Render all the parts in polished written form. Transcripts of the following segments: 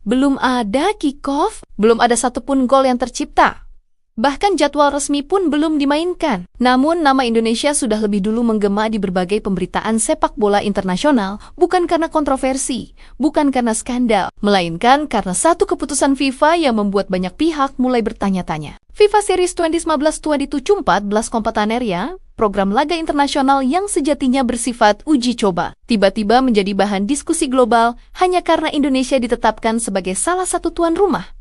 Belum ada kick-off, belum ada satupun gol yang tercipta. Bahkan jadwal resmi pun belum dimainkan. Namun nama Indonesia sudah lebih dulu menggema di berbagai pemberitaan sepak bola internasional, bukan karena kontroversi, bukan karena skandal, melainkan karena satu keputusan FIFA yang membuat banyak pihak mulai bertanya-tanya. FIFA Series 2015-2014 Compattaneria, program laga internasional yang sejatinya bersifat uji coba, tiba-tiba menjadi bahan diskusi global hanya karena Indonesia ditetapkan sebagai salah satu tuan rumah.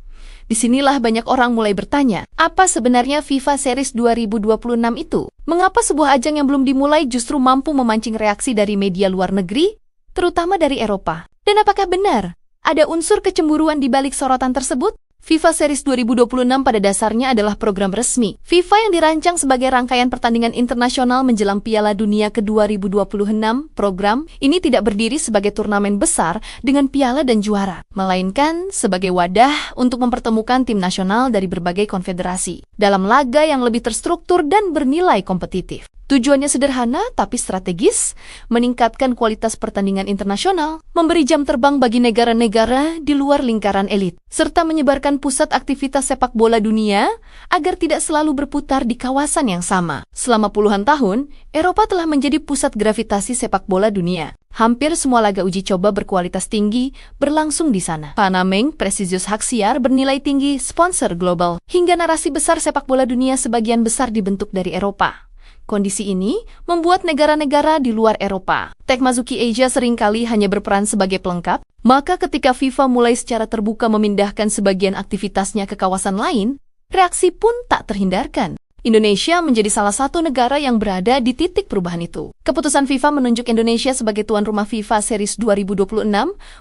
Disinilah banyak orang mulai bertanya, apa sebenarnya FIFA Series 2026 itu? Mengapa sebuah ajang yang belum dimulai justru mampu memancing reaksi dari media luar negeri, terutama dari Eropa? Dan apakah benar ada unsur kecemburuan di balik sorotan tersebut? FIFA Series 2026 pada dasarnya adalah program resmi FIFA yang dirancang sebagai rangkaian pertandingan internasional menjelang Piala Dunia ke-2026. Program ini tidak berdiri sebagai turnamen besar dengan piala dan juara, melainkan sebagai wadah untuk mempertemukan tim nasional dari berbagai konfederasi dalam laga yang lebih terstruktur dan bernilai kompetitif. Tujuannya sederhana tapi strategis, meningkatkan kualitas pertandingan internasional, memberi jam terbang bagi negara-negara di luar lingkaran elit, serta menyebarkan pusat aktivitas sepak bola dunia agar tidak selalu berputar di kawasan yang sama. Selama puluhan tahun, Eropa telah menjadi pusat gravitasi sepak bola dunia. Hampir semua laga uji coba berkualitas tinggi berlangsung di sana. Panameng, Precious Haksiar bernilai tinggi, sponsor global, hingga narasi besar sepak bola dunia sebagian besar dibentuk dari Eropa. Kondisi ini membuat negara-negara di luar Eropa, Tecmazuki Asia seringkali hanya berperan sebagai pelengkap, maka ketika FIFA mulai secara terbuka memindahkan sebagian aktivitasnya ke kawasan lain, reaksi pun tak terhindarkan. Indonesia menjadi salah satu negara yang berada di titik perubahan itu. Keputusan FIFA menunjuk Indonesia sebagai tuan rumah FIFA Series 2026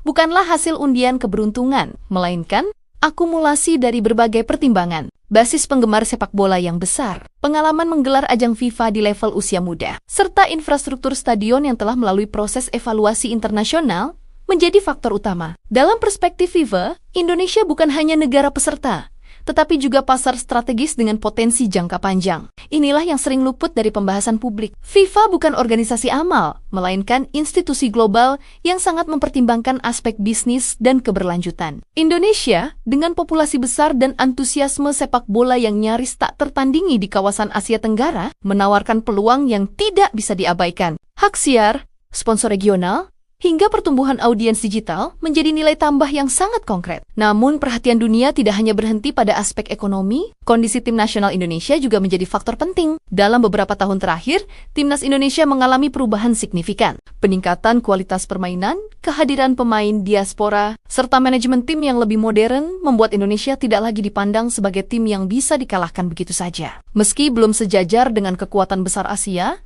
bukanlah hasil undian keberuntungan, melainkan akumulasi dari berbagai pertimbangan. Basis penggemar sepak bola yang besar, pengalaman menggelar ajang FIFA di level usia muda, serta infrastruktur stadion yang telah melalui proses evaluasi internasional menjadi faktor utama. Dalam perspektif FIFA, Indonesia bukan hanya negara peserta, tetapi juga pasar strategis dengan potensi jangka panjang. Inilah yang sering luput dari pembahasan publik. FIFA bukan organisasi amal, melainkan institusi global yang sangat mempertimbangkan aspek bisnis dan keberlanjutan. Indonesia, dengan populasi besar dan antusiasme sepak bola yang nyaris tak tertandingi di kawasan Asia Tenggara, menawarkan peluang yang tidak bisa diabaikan. Hak siar, sponsor regional, hingga pertumbuhan audiens digital menjadi nilai tambah yang sangat konkret. Namun perhatian dunia tidak hanya berhenti pada aspek ekonomi, kondisi tim nasional Indonesia juga menjadi faktor penting. Dalam beberapa tahun terakhir, timnas Indonesia mengalami perubahan signifikan. Peningkatan kualitas permainan, kehadiran pemain diaspora, serta manajemen tim yang lebih modern membuat Indonesia tidak lagi dipandang sebagai tim yang bisa dikalahkan begitu saja. Meski belum sejajar dengan kekuatan besar Asia,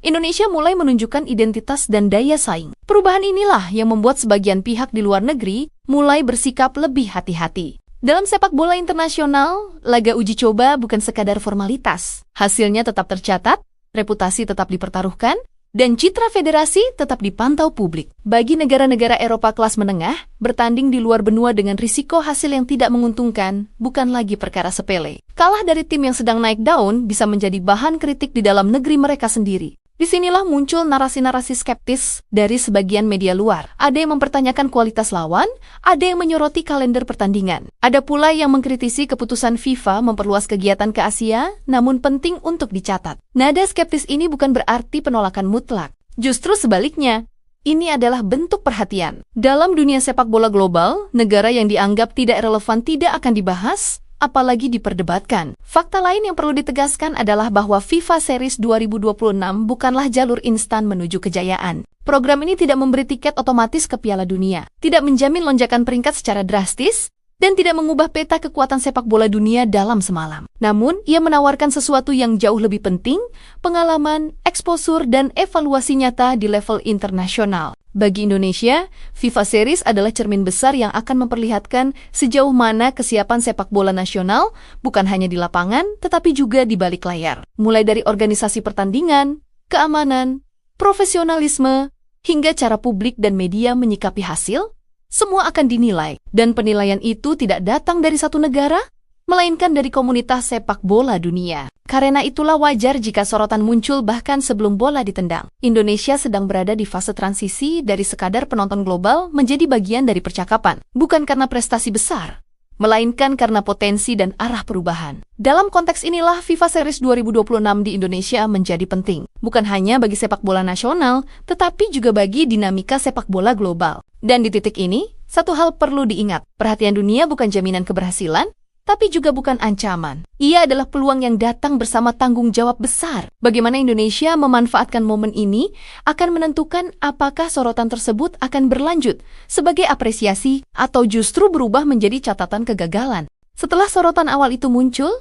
Indonesia mulai menunjukkan identitas dan daya saing. Perubahan inilah yang membuat sebagian pihak di luar negeri mulai bersikap lebih hati-hati. Dalam sepak bola internasional, laga uji coba bukan sekadar formalitas. Hasilnya tetap tercatat, reputasi tetap dipertaruhkan, dan citra federasi tetap dipantau publik. Bagi negara-negara Eropa kelas menengah, bertanding di luar benua dengan risiko hasil yang tidak menguntungkan bukan lagi perkara sepele. Kalah dari tim yang sedang naik daun bisa menjadi bahan kritik di dalam negeri mereka sendiri. Disinilah muncul narasi-narasi skeptis dari sebagian media luar. Ada yang mempertanyakan kualitas lawan, ada yang menyoroti kalender pertandingan. Ada pula yang mengkritisi keputusan FIFA memperluas kegiatan ke Asia, namun penting untuk dicatat. Nada skeptis ini bukan berarti penolakan mutlak. Justru sebaliknya, ini adalah bentuk perhatian. Dalam dunia sepak bola global, negara yang dianggap tidak relevan tidak akan dibahas, apalagi diperdebatkan. Fakta lain yang perlu ditegaskan adalah bahwa FIFA Series 2026 bukanlah jalur instan menuju kejayaan. Program ini tidak memberi tiket otomatis ke Piala Dunia, tidak menjamin lonjakan peringkat secara drastis, dan tidak mengubah peta kekuatan sepak bola dunia dalam semalam. Namun, ia menawarkan sesuatu yang jauh lebih penting, pengalaman, eksposur, dan evaluasi nyata di level internasional. Bagi Indonesia, FIFA Series adalah cermin besar yang akan memperlihatkan sejauh mana kesiapan sepak bola nasional bukan hanya di lapangan, tetapi juga di balik layar. Mulai dari organisasi pertandingan, keamanan, profesionalisme, hingga cara publik dan media menyikapi hasil, semua akan dinilai. Dan penilaian itu tidak datang dari satu negara, melainkan dari komunitas sepak bola dunia. Karena itulah wajar jika sorotan muncul bahkan sebelum bola ditendang. Indonesia sedang berada di fase transisi dari sekadar penonton global menjadi bagian dari percakapan, bukan karena prestasi besar, melainkan karena potensi dan arah perubahan. Dalam konteks inilah FIFA Series 2026 di Indonesia menjadi penting, bukan hanya bagi sepak bola nasional, tetapi juga bagi dinamika sepak bola global. Dan di titik ini, satu hal perlu diingat, perhatian dunia bukan jaminan keberhasilan, tapi juga bukan ancaman. Ia adalah peluang yang datang bersama tanggung jawab besar. Bagaimana Indonesia memanfaatkan momen ini akan menentukan apakah sorotan tersebut akan berlanjut sebagai apresiasi atau justru berubah menjadi catatan kegagalan. Setelah sorotan awal itu muncul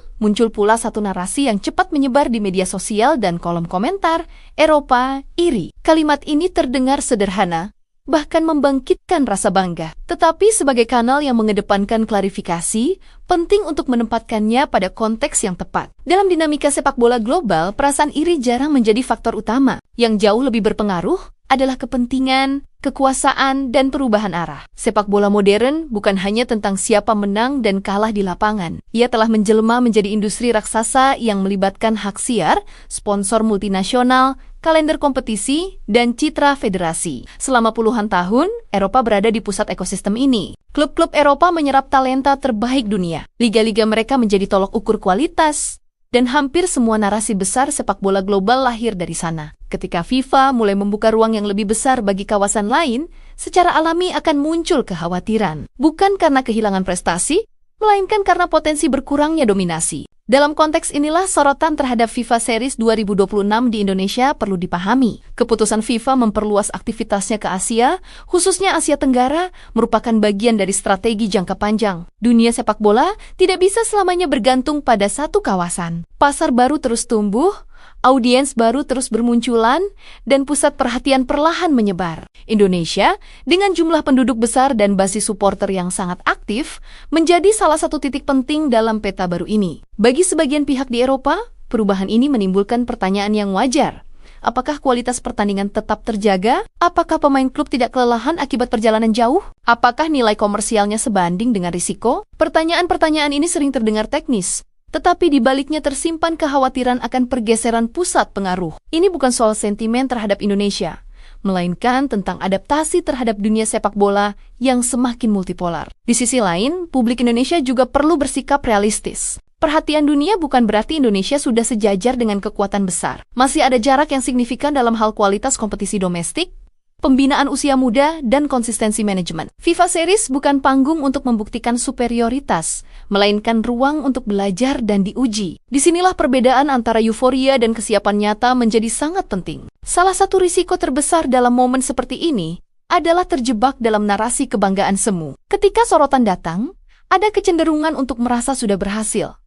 pula satu narasi yang cepat menyebar di media sosial dan kolom komentar, Eropa iri. Kalimat ini terdengar sederhana, bahkan membangkitkan rasa bangga. Tetapi sebagai kanal yang mengedepankan klarifikasi, penting untuk menempatkannya pada konteks yang tepat. Dalam dinamika sepak bola global, perasaan iri jarang menjadi faktor utama. Yang jauh lebih berpengaruh adalah kepentingan, kekuasaan, dan perubahan arah. Sepak bola modern bukan hanya tentang siapa menang dan kalah di lapangan. Ia telah menjelma menjadi industri raksasa yang melibatkan hak siar, sponsor multinasional, kalender kompetisi, dan citra federasi. Selama puluhan tahun, Eropa berada di pusat ekosistem ini. Klub-klub Eropa menyerap talenta terbaik dunia. Liga-liga mereka menjadi tolok ukur kualitas, dan hampir semua narasi besar sepak bola global lahir dari sana. Ketika FIFA mulai membuka ruang yang lebih besar bagi kawasan lain, secara alami akan muncul kekhawatiran. Bukan karena kehilangan prestasi, melainkan karena potensi berkurangnya dominasi. Dalam konteks inilah sorotan terhadap FIFA Series 2026 di Indonesia perlu dipahami. Keputusan FIFA memperluas aktivitasnya ke Asia, khususnya Asia Tenggara, merupakan bagian dari strategi jangka panjang. Dunia sepak bola tidak bisa selamanya bergantung pada satu kawasan. Pasar baru terus tumbuh, audiens baru terus bermunculan, dan pusat perhatian perlahan menyebar. Indonesia, dengan jumlah penduduk besar dan basis supporter yang sangat aktif, menjadi salah satu titik penting dalam peta baru ini. Bagi sebagian pihak di Eropa, perubahan ini menimbulkan pertanyaan yang wajar. Apakah kualitas pertandingan tetap terjaga? Apakah pemain klub tidak kelelahan akibat perjalanan jauh? Apakah nilai komersialnya sebanding dengan risiko? Pertanyaan-pertanyaan ini sering terdengar teknis, tetapi di baliknya tersimpan kekhawatiran akan pergeseran pusat pengaruh. Ini bukan soal sentimen terhadap Indonesia, melainkan tentang adaptasi terhadap dunia sepak bola yang semakin multipolar. Di sisi lain, publik Indonesia juga perlu bersikap realistis. Perhatian dunia bukan berarti Indonesia sudah sejajar dengan kekuatan besar. Masih ada jarak yang signifikan dalam hal kualitas kompetisi domestik, pembinaan usia muda, dan konsistensi manajemen. FIFA Series bukan panggung untuk membuktikan superioritas, melainkan ruang untuk belajar dan diuji. Disinilah perbedaan antara euforia dan kesiapan nyata menjadi sangat penting. Salah satu risiko terbesar dalam momen seperti ini adalah terjebak dalam narasi kebanggaan semu. Ketika sorotan datang, ada kecenderungan untuk merasa sudah berhasil,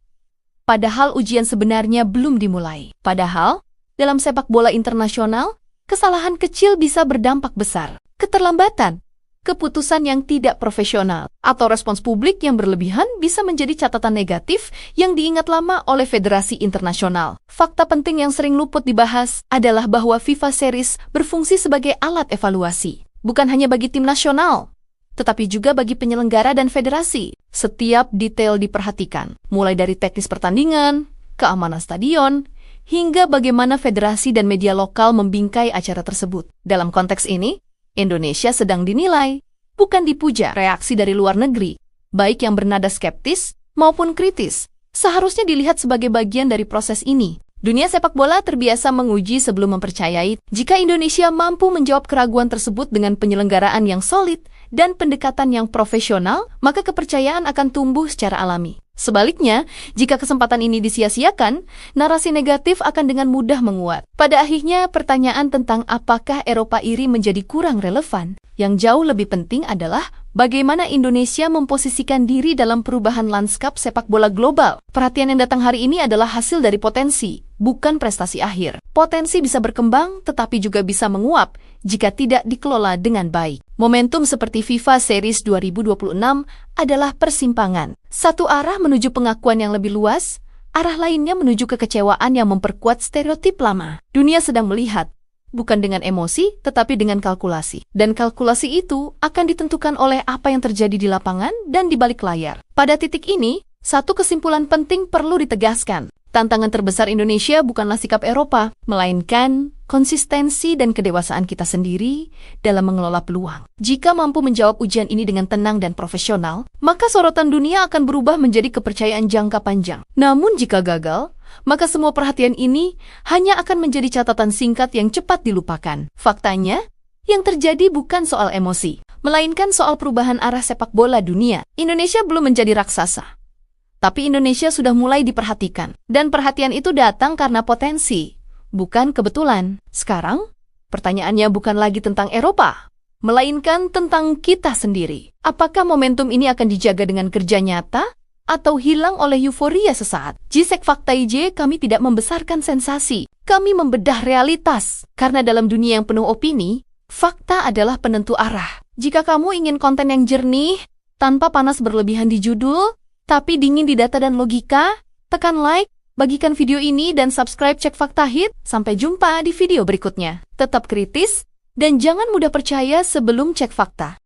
padahal ujian sebenarnya belum dimulai. Padahal, dalam sepak bola internasional, kesalahan kecil bisa berdampak besar. Keterlambatan, keputusan yang tidak profesional, atau respons publik yang berlebihan bisa menjadi catatan negatif yang diingat lama oleh federasi internasional. Fakta penting yang sering luput dibahas adalah bahwa FIFA Series berfungsi sebagai alat evaluasi, bukan hanya bagi tim nasional, tetapi juga bagi penyelenggara dan federasi. Setiap detail diperhatikan, mulai dari teknis pertandingan, keamanan stadion, hingga bagaimana federasi dan media lokal membingkai acara tersebut. Dalam konteks ini, Indonesia sedang dinilai, bukan dipuja. Reaksi dari luar negeri, baik yang bernada skeptis maupun kritis, seharusnya dilihat sebagai bagian dari proses ini. Dunia sepak bola terbiasa menguji sebelum mempercayai. Jika Indonesia mampu menjawab keraguan tersebut dengan penyelenggaraan yang solid dan pendekatan yang profesional, maka kepercayaan akan tumbuh secara alami. Sebaliknya, jika kesempatan ini disia-siakan, narasi negatif akan dengan mudah menguat. Pada akhirnya, pertanyaan tentang apakah Eropa iri menjadi kurang relevan. Yang jauh lebih penting adalah bagaimana Indonesia memposisikan diri dalam perubahan lanskap sepak bola global. Perhatian yang datang hari ini adalah hasil dari potensi, bukan prestasi akhir. Potensi bisa berkembang, tetapi juga bisa menguap jika tidak dikelola dengan baik. Momentum seperti FIFA Series 2026 adalah persimpangan. Satu arah menuju pengakuan yang lebih luas, arah lainnya menuju kekecewaan yang memperkuat stereotip lama. Dunia sedang melihat, bukan dengan emosi, tetapi dengan kalkulasi. Dan kalkulasi itu akan ditentukan oleh apa yang terjadi di lapangan dan di balik layar. Pada titik ini, Satu kesimpulan penting perlu ditegaskan. Tantangan terbesar Indonesia bukanlah sikap Eropa, melainkan konsistensi dan kedewasaan kita sendiri dalam mengelola peluang. Jika mampu menjawab ujian ini dengan tenang dan profesional, maka sorotan dunia akan berubah menjadi kepercayaan jangka panjang. Namun jika gagal, maka semua perhatian ini hanya akan menjadi catatan singkat yang cepat dilupakan. Faktanya, yang terjadi bukan soal emosi, melainkan soal perubahan arah sepak bola dunia. Indonesia belum menjadi raksasa, tapi Indonesia sudah mulai diperhatikan. Dan perhatian itu datang karena potensi, bukan kebetulan. Sekarang, pertanyaannya bukan lagi tentang Eropa, melainkan tentang kita sendiri. Apakah momentum ini akan dijaga dengan kerja nyata, atau hilang oleh euforia sesaat? Gisek Fakta IJ, kami tidak membesarkan sensasi. Kami membedah realitas. Karena dalam dunia yang penuh opini, fakta adalah penentu arah. Jika kamu ingin konten yang jernih, tanpa panas berlebihan di judul, tapi dingin di data dan logika, tekan like, bagikan video ini dan subscribe Cek Fakta Hit. Sampai jumpa di video berikutnya. Tetap kritis, dan jangan mudah percaya sebelum cek fakta.